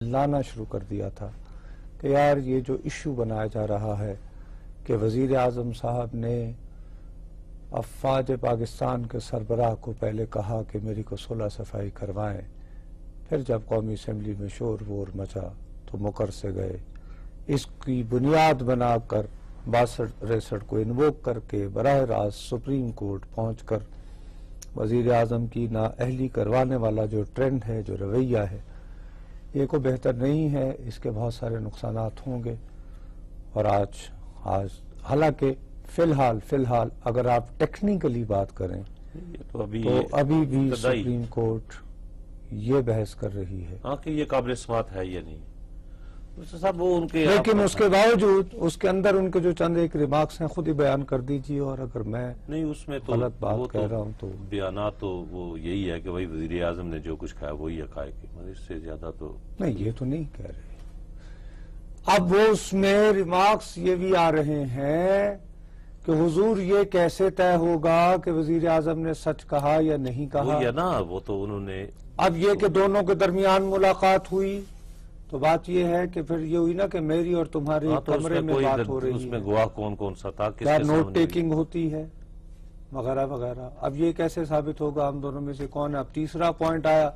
لانا شروع کر دیا تھا کہ یار یہ جو ایشو بنایا جا رہا ہے کہ وزیر اعظم صاحب نے افواج پاکستان کے سربراہ کو پہلے کہا کہ میری کو صلح صفائی کروائیں، پھر جب قومی اسمبلی میں شور وور مچا تو مکر سے گئے، اس کی بنیاد بنا کر 62-63 کو انووک کر کے براہ راست سپریم کورٹ پہنچ کر وزیر اعظم کی نااہلی کروانے والا جو ٹرینڈ ہے، جو رویہ ہے، یہ کو بہتر نہیں ہے، اس کے بہت سارے نقصانات ہوں گے۔ اور آج حالانکہ فی الحال اگر آپ ٹیکنیکلی بات کریں تو ابھی بھی سپریم کورٹ یہ بحث کر رہی ہے کہ یہ قابل سماعت ہے یا نہیں، صاحب وہ ان کے، لیکن اس کے باوجود اس کے اندر ان کے جو چند ایک ریمارکس ہیں خود ہی بیان کر دیجیے، اور اگر میں نہیں اس میں تو غلط بات کہہ رہا ہوں تو بیانات تو وہ یہی ہے کہ وہی وزیر اعظم نے جو کچھ کہا وہی حقائق ہے، مگر اس سے زیادہ تو نہیں، یہ تو نہیں کہہ رہے۔ اب وہ اس میں ریمارکس یہ بھی آ رہے ہیں کہ حضور یہ کیسے طے ہوگا کہ وزیر اعظم نے سچ کہا یا نہیں کہا، وہی ہے نا، وہ تو انہوں نے اب یہ کہ دونوں کے درمیان ملاقات ہوئی تو بات یہ ہے کہ پھر یہ ہوئی نا کہ میری اور تمہارے کمرے میں بات ہو رہی ہے، اس میں گواہ کون سا تھا، کس کے نوٹ ٹیکنگ ہوتی ہے وغیرہ وغیرہ۔ اب یہ کیسے ثابت ہوگا ہم دونوں میں سے کون ہے؟ اب تیسرا پوائنٹ آیا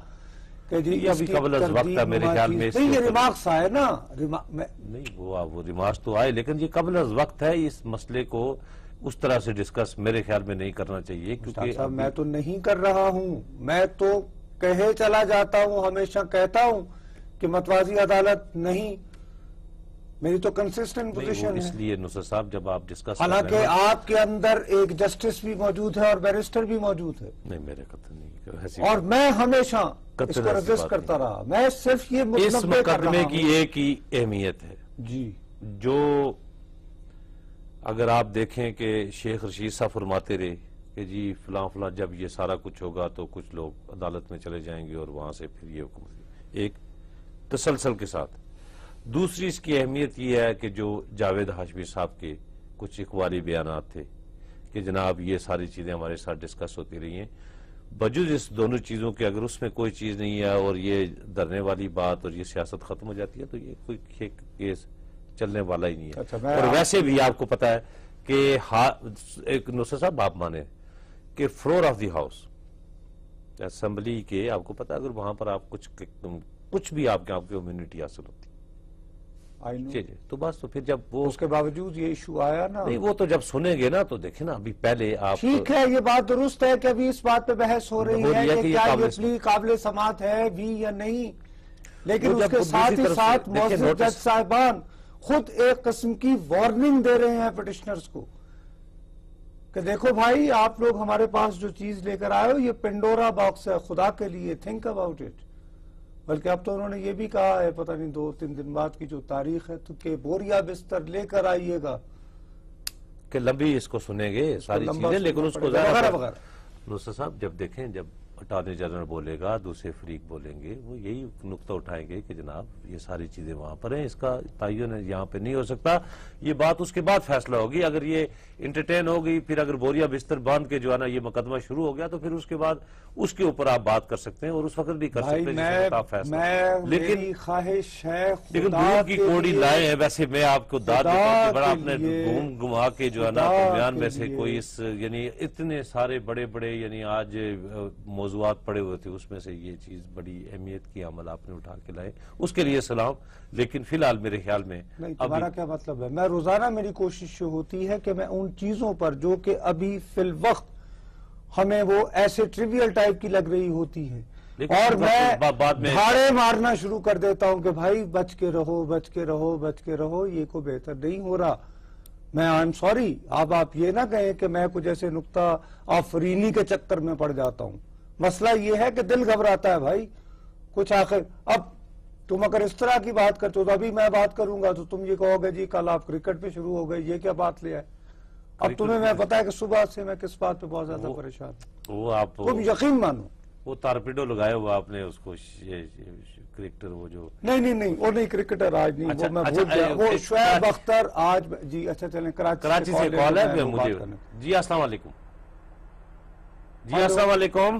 کہ جی ابھی قبل از وقت ہے میرے خیال میں، نہیں یہ ریمارکس آئے نا، نہیں وہ ریمارکس تو آئے، لیکن یہ قبل از وقت ہے، اس مسئلے کو اس طرح سے ڈسکس میرے خیال میں نہیں کرنا چاہیے، کیونکہ میں تو نہیں کر رہا ہوں، میں تو کہے چلا جاتا ہوں، ہمیشہ کہتا ہوں کہ متوازی عدالت نہیں، میری تو کنسسٹنٹ پوزیشن ہے۔ اس لیے نصر صاحب جب آپ ڈسکس، حالانکہ آپ کے اندر ایک جسٹس بھی موجود ہے اور بیرسٹر بھی موجود ہے، نہیں میرے قطع نہیں، اور میں ہمیشہ اس کو رجسٹ کرتا رہا، میں صرف یہ اس مقدمے کی ایک ہی اہمیت ہے جی، جو اگر آپ دیکھیں کہ شیخ رشید صاحب فرماتے رہے کہ جی فلاں جب یہ سارا کچھ ہوگا تو کچھ لوگ عدالت میں چلے جائیں گے اور وہاں سے پھر یہ حکومت، ایک تسلسل کے ساتھ۔ دوسری اس کی اہمیت یہ ہے کہ جو جاوید ہاشمی صاحب کے کچھ اخباری بیانات تھے کہ جناب یہ ساری چیزیں ہمارے ساتھ ڈسکس ہوتی رہی ہیں، بجوز اس دونوں چیزوں کے اگر اس میں کوئی چیز نہیں ہے اور یہ ڈرنے والی بات اور یہ سیاست ختم ہو جاتی ہے تو یہ کوئی کیس چلنے والا ہی نہیں ہے۔ اور ویسے بھی آپ کو پتا ہے کہ ایک نصر صاحب آپ مانے کہ floor of the house assembly کے، آپ کو پتا ہے اگر وہاں پر آپ کچھ بھی آپ کی امیونٹی حاصل ہوتی تو بس، تو پھر جب وہ اس کے باوجود یہ ایشو آیا نا، نہیں وہ تو جب سنیں گے نا تو دیکھیں نا، ابھی پہلے آپ ٹھیک ہے یہ بات درست ہے کہ ابھی اس بات پہ بحث ہو رہی ہے کہ کیا یہ پلی قابل سماعت ہے بھی یا نہیں، لیکن اس کے ساتھ ہی ساتھ معزز جج صاحبان خود ایک قسم کی وارننگ دے رہے ہیں پٹیشنرز کو کہ دیکھو بھائی آپ لوگ ہمارے پاس جو چیز لے کر آئے ہو یہ پنڈورا باکس ہے، خدا کے لیے تھنک اباؤٹ اٹ۔ بلکہ اب تو انہوں نے یہ بھی کہا ہے، پتہ نہیں 2-3 دن بعد کی جو تاریخ ہے تو کہ بوریا بستر لے کر آئیے گا، کہ لمبی اس کو سنیں گے ساری چیزیں، لیکن اس کو وغیرہ وغیرہ۔ نصر صاحب جب دیکھیں، جب اٹارنی جنرل بولے گا، دوسرے فریق بولیں گے، وہ یہی نقطہ اٹھائیں گے کہ جناب یہ ساری چیزیں وہاں پر ہیں، اس کا تعین یہاں پہ نہیں ہو سکتا، یہ بات اس کے بعد فیصلہ ہوگی۔ اگر یہ انٹرٹین ہو گئی، پھر اگر بوریا بستر باندھ کے جو ہے نا یہ مقدمہ شروع ہو گیا تو پھر اس کے بعد اس کے اوپر آپ بات کر سکتے ہیں اور اس وقت بھی کر سکتے ہیں، لیکن خواہش ہے لیکن دور کی کوڑی لائے ہیں۔ ویسے میں آپ کو داد دیتا ہوں کہ بڑا آپ نے گھما کے جو ہے نا درمیان میں سے کوئی اس یعنی اتنے سارے بڑے یعنی آج موضوعات پڑے ہوئے تھے، اس میں سے یہ چیز بڑی اہمیت کی عمل آپ نے اٹھا کے لائے، اس کے لیے سلام۔ لیکن فی الحال میرے خیال میں تمہارا کیا مطلب ہے؟ میں روزانہ میری کوشش ہوتی ہے کہ میں ان چیزوں پر جو کہ ابھی فی الوقت ہمیں وہ ایسے ٹریویل ٹائپ کی لگ رہی ہوتی ہے اور میں بھاڑے مارنا شروع کر دیتا ہوں کہ بھائی بچ کے رہو، بچ کے رہو، بچ کے رہو، یہ کو بہتر نہیں ہو رہا۔ میں I'm sorry، اب آپ یہ نہ کہیں کہ میں کچھ ایسے نقطہ آفرینی کے چکر میں پڑ جاتا ہوں۔ مسئلہ یہ ہے کہ دل گھبراتا ہے بھائی، کچھ آخر اب تم اگر اس طرح کی بات کرتے ہو تو ابھی میں بات کروں گا تو تم یہ کہو گے جی کل آپ کرکٹ پہ شروع ہو گئے، یہ کیا بات لے آئے؟ اب تمہیں میں پتا ہے کہ صبح سے میں کس بات پہ بہت زیادہ پریشان ہوں، وہ آپ تم یقین مانو وہ تارپیڈو لگائے ہوا آپ نے اس کو کرکٹر وہ جو نہیں وہ نہیں کرکٹر آج نہیں، وہ میں بھول گیا، وہ شعیب اختر آج جی اچھا چلیں کراچی سے کال ہے مجھے۔ جی السلام علیکم، جی السلام علیکم،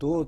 2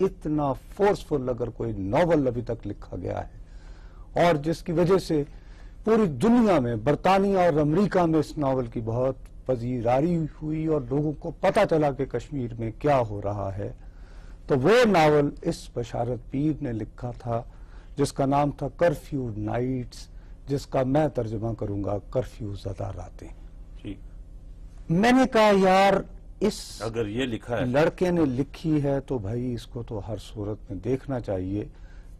اتنا فورسفل اگر کوئی ناول ابھی تک لکھا گیا ہے، اور جس کی وجہ سے پوری دنیا میں، برطانیہ اور امریکہ میں اس ناول کی بہت پذیرائی ہوئی اور لوگوں کو پتہ چلا کہ کشمیر میں کیا ہو رہا ہے، تو وہ ناول اس بشارت پیر نے لکھا تھا جس کا نام تھا کرفیو نائٹس، جس کا میں ترجمہ کروں گا کرفیو زدہ راتیں۔ میں نے کہا یار اس اگر یہ لکھا ہے لڑکے نے لکھی ہے تو بھائی اس کو تو ہر صورت میں دیکھنا چاہیے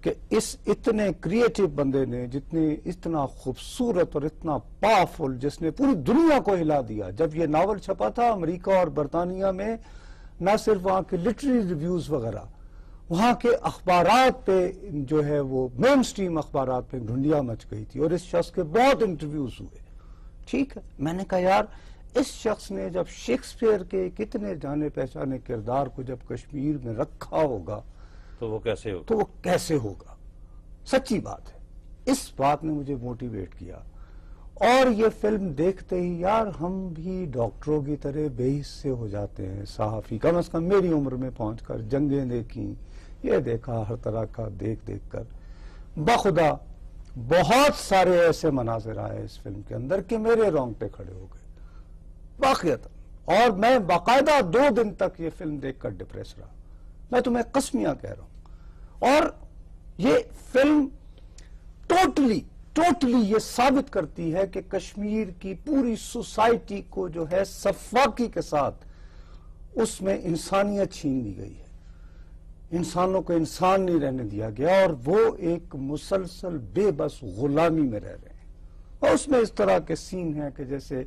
کہ اس اتنے کریٹو بندے نے، جتنے اتنا خوبصورت اور اتنا پاورفل، جس نے پوری دنیا کو ہلا دیا۔ جب یہ ناول چھپا تھا امریکہ اور برطانیہ میں، نہ صرف وہاں کے لٹری ریویوز وغیرہ، وہاں کے اخبارات پہ جو ہے وہ مین سٹریم اخبارات پہ ڈھونڈیاں مچ گئی تھی، اور اس شخص کے بہت انٹرویوز ہوئے۔ ٹھیک ہے، میں نے کہا یار اس شخص نے جب شیکسپیئر کے کتنے جانے پہچانے کردار کو جب کشمیر میں رکھا ہوگا تو وہ کیسے ہوگا؟ تو وہ کیسے ہوگا؟ سچی بات ہے، اس بات نے مجھے موٹیویٹ کیا۔ اور یہ فلم دیکھتے ہی یار ہم بھی ڈاکٹروں کی طرح بے حصے ہو جاتے ہیں، صحافی کم از کم میری عمر میں پہنچ کر جنگیں دیکھیں، یہ دیکھا، ہر طرح کا دیکھ کر بخدا بہت سارے ایسے مناظر آئے اس فلم کے اندر کہ میرے رونگٹے کھڑے ہو گئے واقعتا، اور میں باقاعدہ 2 دن تک یہ فلم دیکھ کر ڈپریس رہا، میں تمہیں قسمیاں کہہ رہا ہوں۔ اور یہ فلم ٹوٹلی یہ ثابت کرتی ہے کہ کشمیر کی پوری سوسائٹی کو جو ہے صفاقی کے ساتھ اس میں انسانیت چھین لی گئی ہے، انسانوں کو انسان نہیں رہنے دیا گیا، اور وہ ایک مسلسل بے بس غلامی میں رہ رہے ہیں۔ اور اس میں اس طرح کے سین ہیں کہ جیسے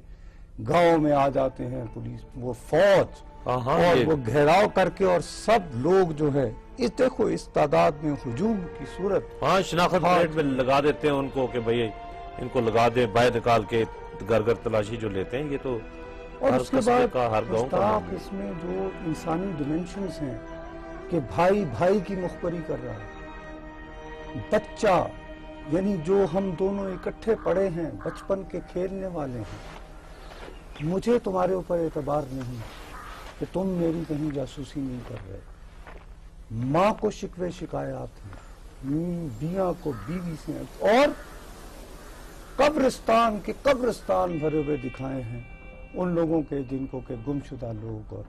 گاؤں میں آ جاتے ہیں پولیس، وہ فوج، اور وہ گھیراؤ کر کے، اور سب لوگ جو ہے اس دیکھو اس تعداد میں ہجوم کی صورت، شناخت پلیٹ میں لگا دیتے ہیں ان کو کہ بھئی ان کو لگا دیں، باہر نکال کے گھر تلاشی جو لیتے ہیں، یہ تو اور اس کے بعد ہر گاؤں کا اس میں جو انسانی ڈیمنشنز ہیں کہ بھائی کی مخبری کر رہا ہے، بچہ یعنی جو ہم دونوں اکٹھے پڑے ہیں، بچپن کے کھیلنے والے ہیں، مجھے تمہارے اوپر اعتبار نہیں کہ تم میری کہیں جاسوسی نہیں کر رہے، ماں کو شکوے شکایات ہیں، بیاں کو بیوی سے، اور قبرستان بھرے ہوئے دکھائے ہیں ان لوگوں کے جن کو کہ گمشدہ لوگ اور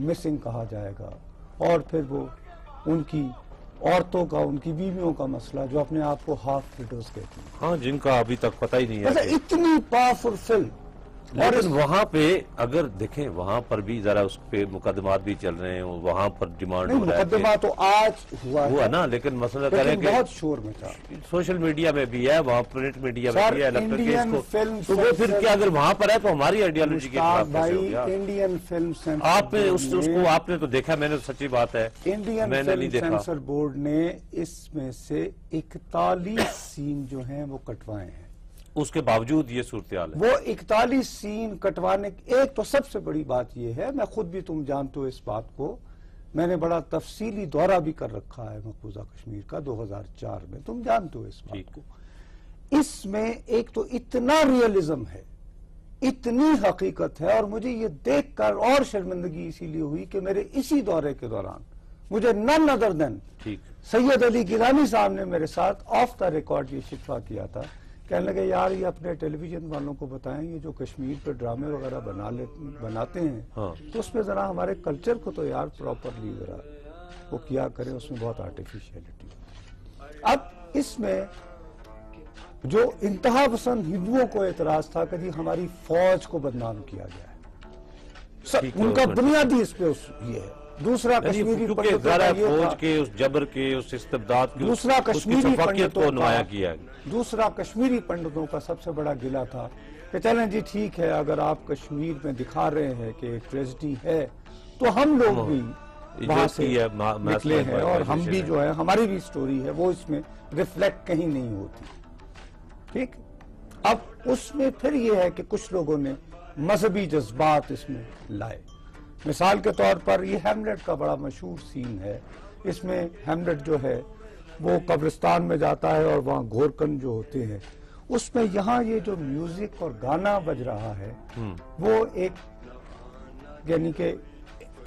مسنگ کہا جائے گا، اور پھر وہ ان کی عورتوں کا، ان کی بیویوں کا مسئلہ جو اپنے آپ کو ہاف وڈوز کہتی ہیں، جن کا ابھی تک پتہ ہی نہیں ہے۔ اتنی پاورفل فلم، لیکن وہاں پہ اگر دیکھیں وہاں پر بھی ذرا اس پہ مقدمات بھی چل رہے ہیں، وہاں پر ڈیمانڈ ہو رہا ہے، مقدمہ تو آج ہوا نا، لیکن مسئلہ کریں کہ بہت شور میں تھا، سوشل میڈیا میں بھی ہے، وہاں پرنٹ میڈیا میں بھی ہے، انڈین فلم تو وہ پھر کیا اگر وہاں پر ہے تو ہماری آئیڈیالوجی کے خلاف کیسے ہو گیا؟ انڈین فلم آپ نے اس کو آپ نے تو دیکھا، میں نے سچی بات ہے انڈین فلم سینسر بورڈ نے اس میں سے 41 سین جو ہیں وہ کٹوائے ہیں، اس کے باوجود یہ صورتحال ہے۔ وہ 41 سین کٹوانے، ایک تو سب سے بڑی بات یہ ہے، میں خود بھی تم جانتے ہو اس بات کو، میں نے بڑا تفصیلی دورہ بھی کر رکھا ہے مقبوضہ کشمیر کا 2004 میں، تم جانتے ہو اس بات کو۔ اس میں ایک تو اتنا ریئلزم ہے، اتنی حقیقت ہے، اور مجھے یہ دیکھ کر اور شرمندگی اسی لیے ہوئی کہ میرے اسی دورے کے دوران مجھے نن ادر دین سید علی گیلانی صاحب نے میرے ساتھ آف دا ریکارڈ یہ شکوہ کیا تھا، کہنے لگے یار یہ اپنے ٹیلی ویژن والوں کو بتائیں، یہ جو کشمیر پہ ڈرامے وغیرہ بناتے ہیں تو اس میں ذرا ہمارے کلچر کو تو یار پراپرلی ذرا وہ کیا کریں، اس میں بہت آرٹیفیشیلٹی ہے۔ اب اس میں جو انتہا پسند ہندوؤں کو اعتراض تھا کہ جی ہماری فوج کو بدنام کیا گیا ہے، ان کا بنیادی اس پہ یہ ہے۔ دوسرا کشمیری پنڈتوں کا یہ تھا، فوج کے اس جبر کے، اس استبداد کے، دوسرا کشمیری پنڈتوں کو نمایاں کیا، دوسرا کشمیری پنڈتوں کا سب سے بڑا گلہ تھا کہ چلیں جی ٹھیک ہے، اگر آپ کشمیر میں دکھا رہے ہیں کہ ایک ٹریجڈی ہے تو ہم لوگ بھی وہاں سے نکلے ہیں، اور ہم بھی جو ہے ہماری بھی سٹوری ہے وہ اس میں ریفلیکٹ کہیں نہیں ہوتی، ٹھیک۔ اب اس میں پھر یہ ہے کہ کچھ لوگوں نے مذہبی جذبات اس میں لائے، مثال کے طور پر یہ ہیملیٹ کا بڑا مشہور سین ہے، اس میں ہیملیٹ جو ہے وہ قبرستان میں جاتا ہے اور وہاں گھورکن جو ہوتے ہیں، اس میں یہاں یہ جو میوزک اور گانا بج رہا ہے وہ ایک یعنی کہ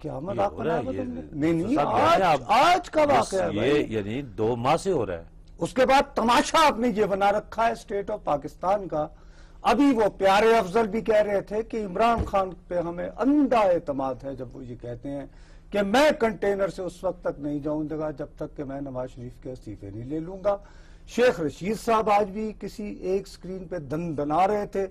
کیا مذاق ہو رہا بنایا ہے تم نے؟ یہ نہیں صاحب آج کا واقعہ ہے یہ بھائی۔ یعنی 2 ماہ سے ہو رہا ہے۔ اس کے بعد تماشا آپ نے یہ بنا رکھا ہے اسٹیٹ آف پاکستان کا۔ ابھی وہ پیارے افضل بھی کہہ رہے تھے کہ عمران خان پہ ہمیں اندھا اعتماد ہے، جب وہ یہ کہتے ہیں کہ میں کنٹینر سے اس وقت تک نہیں جاؤں گا جب تک کہ میں نواز شریف کے استعفے نہیں لے لوں گا۔ شیخ رشید صاحب آج بھی کسی ایک سکرین پہ دنا رہے تھے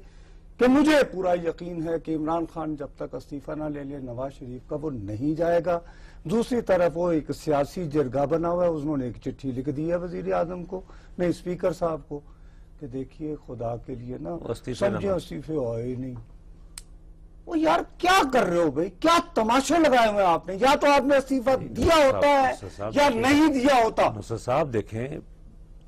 کہ مجھے پورا یقین ہے کہ عمران خان جب تک استعفیٰ نہ لے لے نواز شریف کا وہ نہیں جائے گا۔ دوسری طرف وہ ایک سیاسی جرگہ بنا ہوا ہے، انہوں نے ایک چٹھی لکھ دی ہے وزیر اعظم کو، نہیں اسپیکر صاحب کو، کہ دیکھیے خدا کے لیے نا سمجھے استعفے آئے ہی نہیں۔ وہ یار کیا کر رہے ہو بھائی؟ کیا تماشے لگائے ہوئے آپ نے؟ یا تو آپ نے استعفیٰ دیا ہوتا ہے یا نہیں دیا ہوتا۔ نصرت صاحب دیکھیں،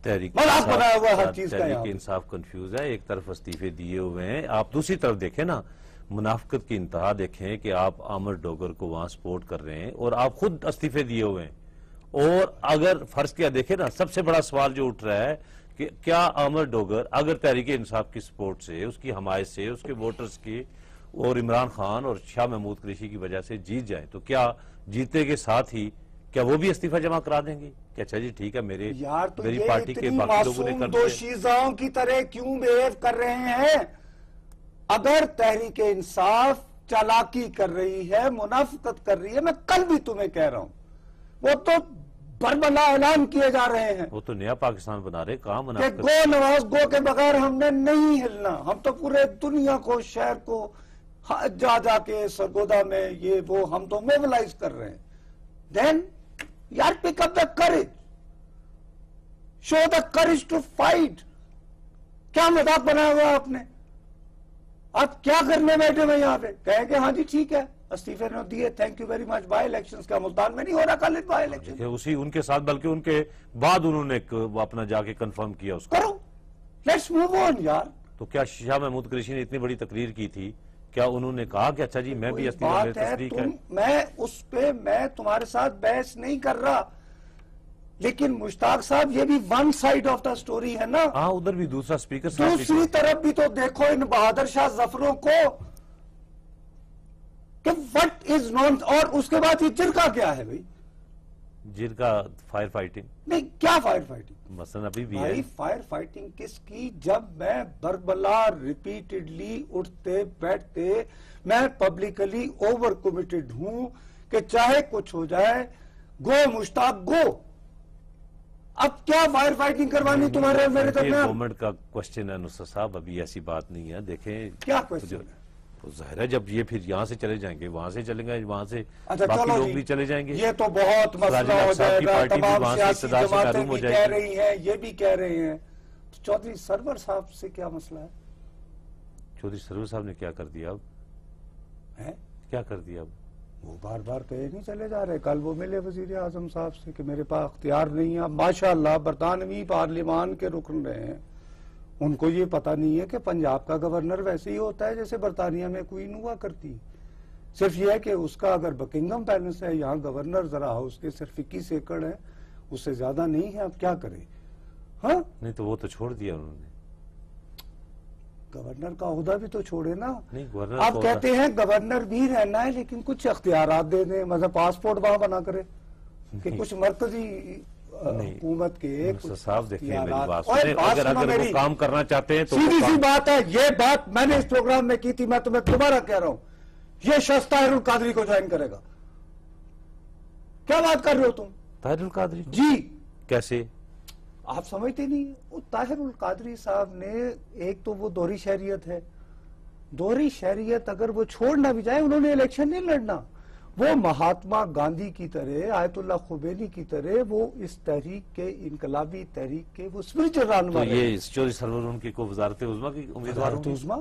تحریک مذاق بنایا ہوا ہے ہر چیز کا تحریک یہاں پہ۔ انصاف کنفیوز ہے، ایک طرف استعفے دیے ہوئے ہیں، آپ دوسری طرف دیکھیں نا منافقت کی انتہا دیکھیں کہ آپ عامر ڈوگر کو وہاں سپورٹ کر رہے ہیں اور آپ خود استعفے دیے ہوئے ہیں۔ اور اگر فرض کیا دیکھیں نا، سب سے بڑا سوال جو اٹھ رہا ہے کہ کیا عامر ڈوگر اگر تحریک انصاف کی سپورٹ سے، اس کی حمایت سے، اس کے ووٹرز کی اور عمران خان اور شاہ محمود قریشی کی وجہ سے جیت جائیں تو کیا جیتے کے ساتھ ہی کیا وہ بھی استعفیٰ جمع کرا دیں گے کہ اچھا جی ٹھیک ہے میری پارٹی کے باقی لوگوں نے کر دیا؟ دوشیزاؤں کی طرح کیوں بیہیو کر رہے ہیں؟ اگر تحریک انصاف چالاکی کر رہی ہے، منافقت کر رہی ہے، میں کل بھی تمہیں کہہ رہا ہوں، وہ تو بربلا اعلان کیے جا رہے ہیں وہ تو نیا پاکستان بنا رہے، کہاں کہ منافقت؟ گو نواز گو کے بغیر ہم نے نہیں ہلنا، ہم تو پورے دنیا کو، شہر کو جا جا کے سرگودا میں یہ وہ ہم تو موبلائز کر رہے ہیں۔ دین یار pick up the courage, show the courage to fight. کیا مذاق بنایا ہوا آپ نے؟ آپ کیا کرنے بیٹھے ہوئے یہاں پہ؟ کہیں کہ ہاں جی ٹھیک ہے استعفے نے دیے، thank you very much, by elections کا ملتان میں نہیں ہو رہا خالد بائی الیکشن؟ اسی ان کے ساتھ بلکہ ان کے بعد انہوں نے اپنا جا کے کنفرم کیا اس کو۔ کرو، لیٹس موو آن یار۔ تو کیا شاہ محمود قریشی نے اتنی بڑی تقریر کی تھی، کیا انہوں نے کہا کہ اچھا جی میں بھی استعفیٰ میں تصدیق ہے؟ میں اس پہ میں تمہارے ساتھ بحث نہیں کر رہا، لیکن مشتاق صاحب یہ بھی one side of the story ہے نا۔ ہاں ادھر بھی دوسرا اسپیکر صاحب بھی دوسری طرف بھی تو دیکھو ان بہادر شاہ ظفروں کو کہ وٹ از نون، اور اس کے بعد یہ جرگہ کیا ہے بھائی؟ جن کا فائر فائٹنگ نہیں کیا فائر فائٹنگ؟ مثلا ابھی بھی ہے۔ بھائی فائر فائٹنگ کس کی؟ جب میں بربلا ریپیٹڈلی اٹھتے بیٹھتے، میں پبلکلی اوور کمیٹڈ ہوں کہ چاہے کچھ ہو جائے، گو مشتاق گو۔ اب کیا فائر فائٹنگ کروانی تمہارے اور میرے درمیان؟ گورنمنٹ کا کوشچن ہے نصرت صاحب، ابھی ایسی بات نہیں ہے۔ دیکھیں کیا کوشچن ہے؟ ظاہر ہے جب یہ پھر یہاں سے چلے جائیں گے، وہاں سے چلیں گے، وہاں سے اچھا باقی چلو لوگ جی، بھی چلے جائیں گے۔ یہ تو بہت مسئلہ ہو جائے گا، تمام سیاسی جماعتیں بھی کہہ رہی ہیں، یہ بھی کہہ رہے ہیں۔ چودھری سرور صاحب سے کیا مسئلہ ہے؟ چودھری سرور صاحب نے کیا کر دیا اب؟ کیا کر دیا اب؟ وہ بار بار کہے نہیں چلے جا رہے۔ کل وہ ملے وزیر اعظم صاحب سے کہ میرے پاس اختیار نہیں ہے۔ اب ماشاءاللہ برطانوی پارلیمان کے رکن رہے ہیں، ان کو یہ پتہ نہیں ہے کہ پنجاب کا گورنر ویسے ہی ہوتا ہے جیسے برطانیہ میں کوئین ہوا کرتی۔ صرف یہ ہے کہ اس کا اگر بکنگم پیلس ہے، یہاں گورنر ذرا ہاؤس کے صرف 21 ایکڑ ہے، اس سے زیادہ نہیں ہے۔ اب کیا کریں؟ ہاں نہیں تو وہ تو چھوڑ دیا انہوں نے۔ گورنر کا عہدہ بھی تو چھوڑے نا۔ نہیں گورنر آپ کہتے ہیں گورنر بھی رہنا ہے لیکن کچھ اختیارات دے دیں، مثلا پاسپورٹ وہاں بنا کرے کہ کچھ مرکزی حکومت کے صاحب دیکھیں میری بات سنیں، اگر وہ کام کرنا چاہتے ہیں تو سیدھی سی بات ہے، یہ بات میں نے اس پروگرام میں کی تھی، میں تمہیں دوبارہ کہہ رہا ہوں، یہ شخص طاہر القادری کو جوائن کرے گا۔ کیا بات کر رہے ہو تم؟ طاہر القادری جی کیسے؟ آپ سمجھتے نہیں؟ وہ طاہر القادری صاحب نے ایک تو وہ دوہری شہریت ہے، دوہری شہریت اگر وہ چھوڑنا بھی جائے، انہوں نے الیکشن نہیں لڑنا۔ وہ مہاتما گاندھی کی طرح، آیت اللہ خمینی کی طرح وہ اس تحریک کے، انقلابی تحریک کے وہ اسپرچل رہنما تو یہ چودھری سرور ان کی کو وزارت عظمیٰ کی امیدوار ہوں گے؟ عظمیٰ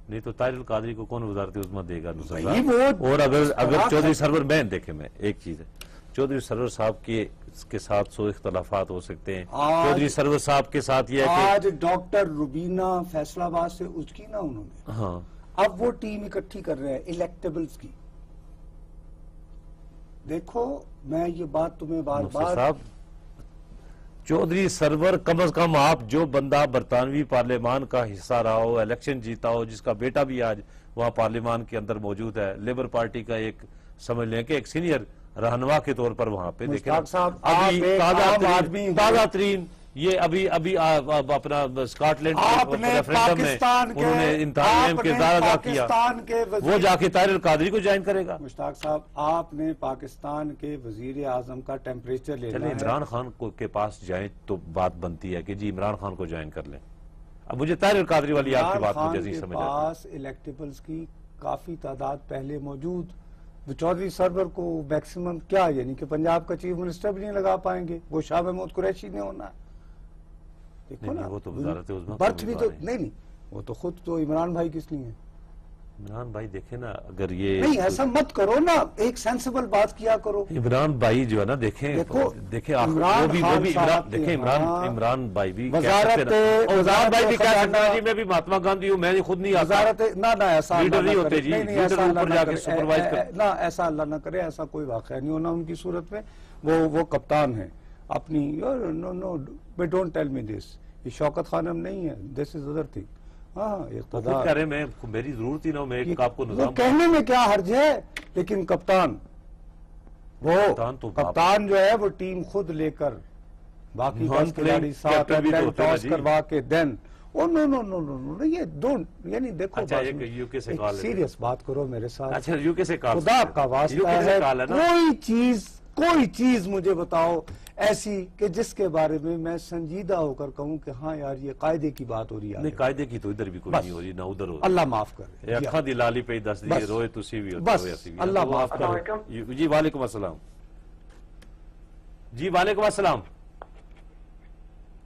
نہیں تو طاہر القادری کو کون وزارت عظمیٰ دے گا؟ اور اگر چودھری سرور، میں دیکھیں میں ایک چیز ہے، چودھری سرور صاحب کے ساتھ سو اختلافات ہو سکتے ہیں، چودھری سرور صاحب کے ساتھ یہ ہے کہ آج ڈاکٹر روبینہ فیصل آباد سے اچ کی نا انہوں نے، ہاں اب وہ ٹیم اکٹھی کر رہے ہیں الیکٹیبلز کی۔ دیکھو میں یہ بات تمہیں بار بار، صاحب چودھری سرور کم از کم آپ جو بندہ برطانوی پارلیمان کا حصہ رہا ہو، الیکشن جیتا ہو، جس کا بیٹا بھی آج وہاں پارلیمان کے اندر موجود ہے، لیبر پارٹی کا ایک سمجھ لیں کہ ایک سینئر رہنما کے طور پر وہاں پہ دیکھیں مشتاق صاحب، آپ ایک عام آدمی ہیں۔ تازہ ترین یہ ابھی اپنا اسکاٹ لینڈ آپ نے پاکستان کے انہوں نے انتہائی اہم کردار ادا کیا، پاکستان کے وہ جا کے طاہر القادری کو جوائن کرے گا۔ مشتاق صاحب، آپ نے پاکستان کے وزیر اعظم کا ٹیمپریچر لینا چلیں ہے۔ عمران خان کے پاس جائیں تو بات بنتی ہے کہ جی عمران خان کو جوائن کر لیں۔ اب مجھے طاہر القادری والی آپ کی بات مجھے نہیں سمجھ آتی۔ پاس الیکٹیبلز کی کافی تعداد پہلے موجود، وہ چودھری سرور کو میکسیمم کیا، یعنی کہ پنجاب کا چیف منسٹر بھی نہیں لگا پائیں گے، وہ شاہ محمود قریشی نے ہونا ہے۔ دیکھو نا، وہ تو وزارت عظمیٰ برتھ بھی تو نہیں، وہ تو خود تو عمران بھائی کس لیے ہیں؟ عمران بھائی دیکھیں نا، اگر یہ نہیں ایسا مت کرو نا، ایک سینسیبل بات کیا کرو۔ عمران بھائی جو ہے نا، دیکھیں عمران بھائی بھی عمران بھائی بھی کہہ سکتا ہے جی میں بھی مہاتما گاندھی ہوں، میں خود نہیں آتا، نہ ایسا لیڈر نہیں ہوتے جی، لیڈر اوپر جا کے سپروائز کرتے۔ نہ ایسا اللہ نہ کرے، ایسا کوئی واقعہ نہیں ہونا ان کی صورت میں، وہ کپتان ہیں اپنی۔ نو ڈونٹ ٹیل می دس، یہ شوکت خانم نہیں ہے، دس از ادر تھنگ۔ ہاں خود کہہ رہے میں میری ضرورت ہی نہ ہو، میں ایک آپ کو نظام کہنے میں کیا حرج ہے، لیکن کپتان کپتان جو ہے وہ ٹیم خود لے کر باقی 10 کھلاڑی ساتھ ٹاس کروا کے دین نو یہ ڈونٹ، یعنی دیکھو سیریس بات کرو میرے ساتھ، اچھا یو کے سے خدا کا واسطہ ہے، کوئی چیز مجھے بتاؤ ایسی کہ جس کے بارے میں میں سنجیدہ ہو کر کہوں کہ ہاں یار یہ قاعدے کی بات ہو رہی ہے۔ نہیں قاعدے کی تو ادھر بھی کوئی نہیں ہو رہی، نہ ادھر ہو، اللہ معاف کرے، اکھاں دی لالی پہ دس دیئے روئے تسی بھی بس اللہ معاف کرے۔ جی وعلیکم السلام، جی وعلیکم السلام،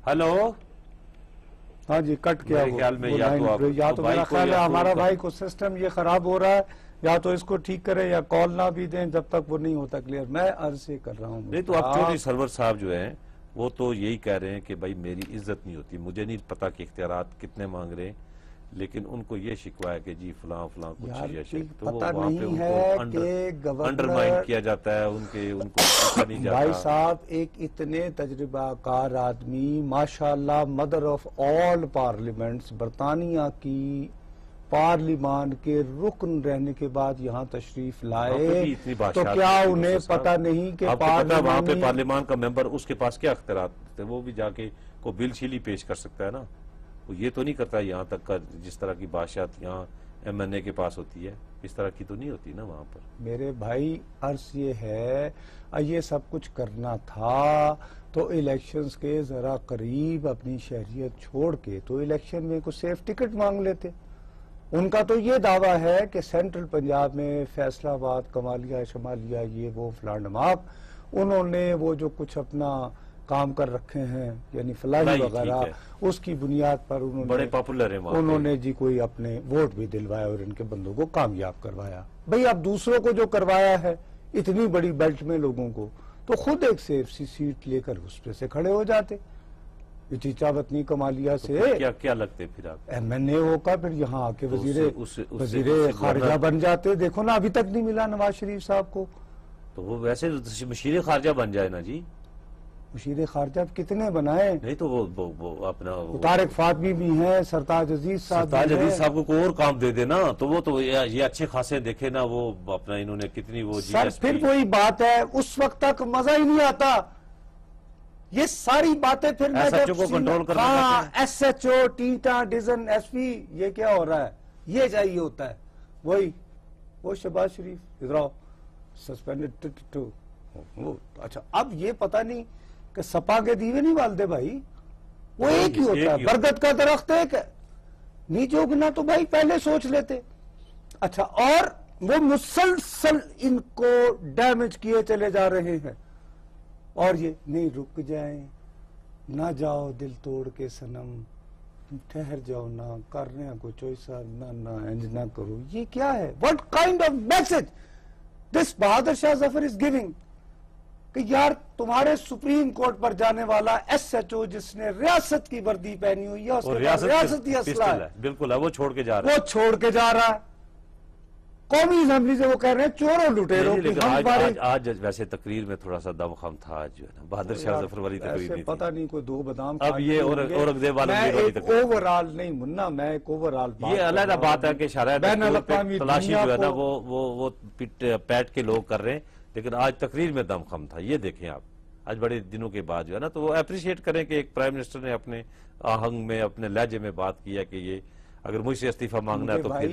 ہلو، ہاں جی کٹ کیا، یا تو میرا خیال ہے ہمارا بھائی کو سسٹم یہ خراب ہو رہا ہے، یا تو اس کو ٹھیک کرے یا کال نہ بھی دیں جب تک وہ نہیں ہوتا کلیئر۔ میں عرض سے کر رہا ہوں، نہیں تو اب چودھری سرور صاحب جو ہیں وہ تو یہی کہہ رہے ہیں کہ بھائی میری عزت نہیں ہوتی، مجھے نہیں پتا کہ اختیارات کتنے مانگ رہے ہیں، لیکن ان کو یہ شکوا ہے کہ جی فلاں کچھ چیز، تو پتہ نہیں ہے کہ انڈرمائن کیا جاتا ہے، ان کو نہیں جاتا۔ بھائی صاحب ایک اتنے تجربہ کار آدمی، ماشاءاللہ مدر آف آل پارلیمنٹس، برطانیہ کی پارلیمان کے رکن رہنے کے بعد یہاں تشریف لائے، تو کیا انہیں پتہ نہیں کہ وہاں پہ پارلیمان کا ممبر اس کے پاس کیا اختیارات تھے، وہ بھی جا کے کو بل شیلی پیش کر سکتا ہے نا، وہ یہ تو نہیں کرتا یہاں تک کا جس طرح کی بادشاہت یہاں ایم این اے کے پاس ہوتی ہے، اس طرح کی تو نہیں ہوتی نا وہاں پر۔ میرے بھائی عرض یہ ہے یہ سب کچھ کرنا تھا تو الیکشنز کے ذرا قریب اپنی شہریت چھوڑ کے تو الیکشن میں کوئی سیف ٹکٹ مانگ لیتے۔ ان کا تو یہ دعویٰ ہے کہ سینٹرل پنجاب میں فیصلہ آباد، کمالیہ، شمالیہ، یہ وہ فلان ڈھماک، انہوں نے وہ جو کچھ اپنا کام کر رکھے ہیں یعنی فلاحی وغیرہ، اس کی بنیاد پر بڑے پاپولر ہیں، انہوں نے جی کوئی اپنے ووٹ بھی دلوایا اور ان کے بندوں کو کامیاب کروایا۔ بھئی اب دوسروں کو جو کروایا ہے اتنی بڑی بیلٹ میں لوگوں کو، تو خود ایک سیف سی سیٹ لے کر اس پہ سے کھڑے ہو جاتے۔ چیچا وطنی کمالیہ سے کیا لگتے پھر آپ ایم این اے ہو کر پھر یہاں آ کے وزیر خارجہ بن جاتے۔ دیکھو نا ابھی تک نہیں ملا نواز شریف صاحب کو، تو وہ ویسے مشیر خارجہ بن جائے نا جی۔ مشیر خارجہ کتنے بنائے؟ نہیں تو وہ اپنا طارق فاطمی بھی ہیں، سرتاج عزیز صاحب، سرتاج عزیز صاحب کو کوئی اور کام دے دے نا، تو وہ تو یہ اچھے خاصے دیکھے نا، وہ اپنا انہوں نے کتنی وہ سر پھر وہی بات ہے، اس وقت تک مزہ ہی نہیں آتا۔ یہ ساری باتیں پھر میں ایس ایچ او کو کنٹرول کرنا ہاں ایس ایچ او، ٹیٹا، ڈیزن، ایس پی، یہ کیا ہو رہا ہے، یہ چاہیے ہوتا ہے۔ وہی وہ شہباز شریف ادھر آؤ سسپینڈڈ ٹو، اچھا اب یہ پتہ نہیں کہ سپا کے دیوے نہیں بالتے بھائی، وہ ایک ہی ہوتا ہے، برگد کا درخت ایک ہے، نیچے اگنا تو بھائی پہلے سوچ لیتے۔ اچھا اور وہ مسلسل ان کو ڈیمیج کیے چلے جا رہے ہیں، اور یہ نہیں رک جائیں، نہ جاؤ دل توڑ کے صنم، ٹھہر جاؤ نہ کرنے کو چویسا، نہ انج نہ کرو، یہ کیا ہے؟ what kind of message this Bahadur Shah Zafar is giving؟ کہ یار تمہارے سپریم کورٹ پر جانے والا ایس ایچ او جس نے ریاست کی وردی پہنی ہوئی ہے، اس کے پاس ریاستی اسلحہ ہے، بالکل ہے، وہ چھوڑ کے جا رہا ہے، وہ چھوڑ کے جا رہا ہے۔ قومی اسمبلی سے وہ کہہ رہے ہیں چوروں لٹیروں کی لیکن ہمارے آج ویسے تقریر میں تھوڑا سا دم خم تھا آج جو ہے نا بہادر شاہ ظفر والی تقریر نہیں پتہ نہیں کوئی دو بادام اب یہ اورنگزیب والا میں ایک اوورال نہیں مننا میں ایک اوورال یہ علیحدہ بات ہے کہ شرح تلاشی جو ہے نا وہ پیٹ کے لوگ کر رہے ہیں لیکن آج تقریر میں دم خم تھا یہ دیکھیں آپ آج بڑے دنوں کے بعد جو ہے نا تو وہ اپریشیٹ کریں کہ ایک پرائم منسٹر نے اپنے آہنگ میں اپنے لہجے میں بات کی ہے کہ یہ اگر مجھ سے استعفیٰ مانگنا ہے تو پھر